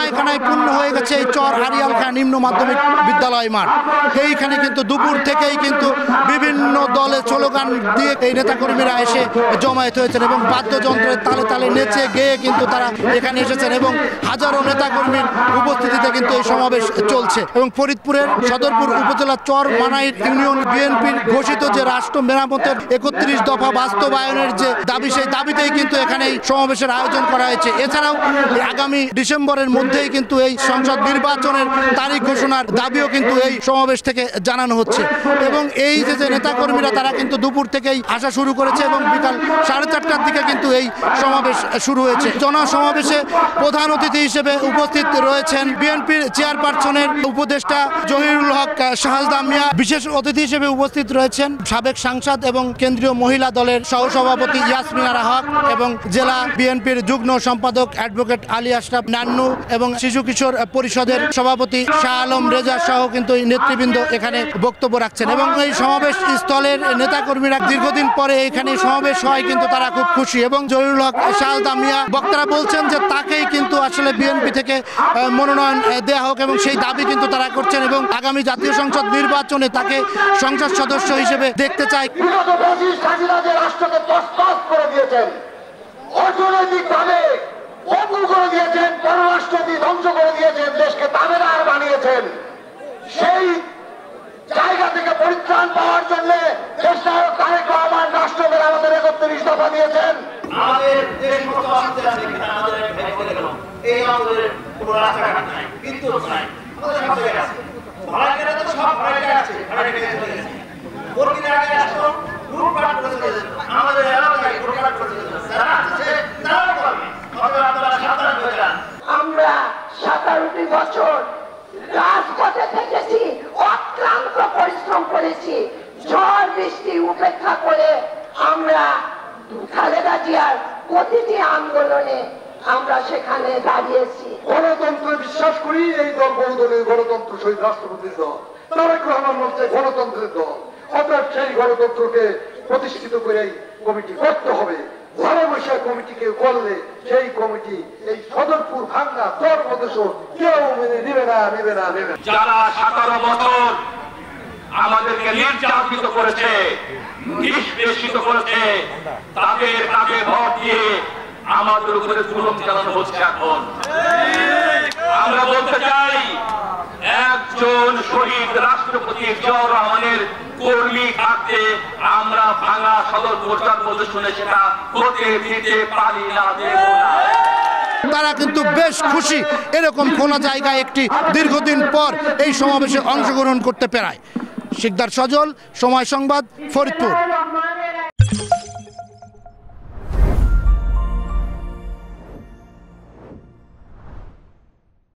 খানায় খানায় পূর্ণ হয়ে গেছে এই চর আড়িয়ালখাঁ নিম্ন মাধ্যমিক বিদ্যালয় মাঠ। এইখানে কিন্তু দুপুর থেকেই কিন্তু বিভিন্ন দলে স্লোগান দিয়ে এই নেতাকর্মীরা এসে জমায়েত হয়েছেন এবং বাদ্যযন্ত্রের তালে তালে নেচে গেয়ে কিন্তু তারা এখানে এসেছেন এবং হাজারো নেতাকর্মীর উপস্থিতিতে কিন্তু এই সমাবেশ চলছে। এবং ফরিদপুরের সদরপুর উপজেলার চর মানাই ইউনিয়ন বিএনপির ঘোষিত যে রাষ্ট্র মেরামতের 31 দফা বাস্তবায়নের যে দাবি, সেই দাবিতেই কিন্তু এখানে এই সমাবেশের আয়োজন করা হয়েছে। এছাড়াও আগামী ডিসেম্বরের মধ্যেই কিন্তু এই সংসদ নির্বাচনের তারিখ ঘোষণার দাবিও কিন্তু এই সমাবেশ থেকে জানানো হচ্ছে। এবং এই যে নেতাকর্মীরা তারা কিন্তু দুপুর থেকেই আসা শুরু করেছে এবং বিকাল 4:30টার দিকে কিন্তু এই সমাবেশ শুরু হয়েছে। জনসমাবেশে প্রধান অতিথি হিসেবে উপস্থিত রয়েছেন বিএনপির চেয়ারপারসনের উপদেষ্টা জহিরুল হক শাহজাদা মিয়া। বিশেষ অতিথি হিসেবে উপস্থিত রয়েছেন সাবেক সাংসদ এবং কেন্দ্রীয় মহিলা দলের সহসভাপতি ইয়াসমিন আরা হক এবং জেলা বিএনপির যুগ্ম সম্পাদক অ্যাডভোকেট আলী আশরাফ নান্নু এবং শিশু কিশোর পরিষদের সভাপতি শাহ আলম রেজা সহ কিন্তু নেতৃবৃন্দ এখানে বক্তব্য রাখছেন। এবং এই সমাবেশ স্থলের নেতাকর্মীরা দীর্ঘদিন পরে এখানে সমাবেশ হয় কিন্তু তারা খুব খুশি। এবং জহিরুল হক শাহজাদা মিয়া বক্তারা বলছেন যে তাকেই কিন্তু আসলে বিএনপি থেকে মনোনয়ন দেওয়া হোক এবং সেই দাবি কিন্তু তারা করছেন এবং আগামী জাতীয় সংসদ নির্বাচনে তাকে সংসদ সদস্য হিসেবে দেখতে চায়। রাষ্ট্রকে তছনছ করে দিয়েছেন, অর্থনৈতিকভাবে পঙ্গু করে দিয়েছেন, পররাষ্ট্রনীতি ধ্বংস করে দিয়েছেন, দেশকে তাবেদার বানিয়েছেন। সেই জায়গা থেকে পরিত্রাণ পাওয়ার জন্য দেশ নায়ক তারেক রহমান রাষ্ট্র মেরামতের 31 দফা দিয়েছেন। আমাদের যে সমস্ত অঞ্চল আছে আমাদের এই অঞ্চলের কোনো রাস্তাঘাট নাই, বিদ্যুৎ নাই, আমাদের সব জায়গায় আছে। ভাড়াটিয়া তো সব ভাড়াটিয়া আছে, ভাড়াটিয়া চলে গেছে। কর্মীরা আগে আসতো লুটপাট করে চলে যেত, আমাদের এলাকায় লুটপাট করে চলে যেত। যারা আছে তারাও করবে, তবে আপনারা সাবধান হয়ে যান। আমরা 17টি বছর রাজপথে থেকেছি, অক্লান্ত পরিশ্রম করেছি, ঝড় বৃষ্টি উপেক্ষা করে আমরা খালেদা জিয়ার প্রতিটি আন্দোলনে আমরা সেখানে দাঁড়িয়েছি। গণতন্ত্রে বিশ্বাস করি, এই দল বহুদলীয় গণতন্ত্র, শহীদ রাষ্ট্রপতির দল, তারেক রহমান হচ্ছে গণতন্ত্রের দল। অর্থাৎ সেই গণতন্ত্রকে প্রতিষ্ঠিত করে কমিটি করতে হবে। ঘরে বসে কমিটিকে করলে সেই কমিটি এই সদরপুর ভাঙ্গা চর মধুসূর কেউ মেনে নেবে না, নেবে না, নেবে না। যারা 17 বছর আমাদেরকে নির্যাতিত করেছে, নিষ্পেষিত করেছে, তাদের ভোট দিয়ে আমাদের উপরে জুলুম চালানো হচ্ছে। এখন আমরা বলতে চাই, একজন শহীদ রাষ্ট্রপতি জিয়াউর রহমানের কর্মী থাকতে আমরা ভাঙা সদরপুর মধ্যে শুনে সেটা হতে দিতে পারি না, দেব না। তারা কিন্তু বেশ খুশি এরকম খোলা জায়গায় একটি দীর্ঘদিন পর এই সমাবেশে অংশগ্রহণ করতে পেরায়। শিকদার সজল, সময় সংবাদ, ফরিদপুর।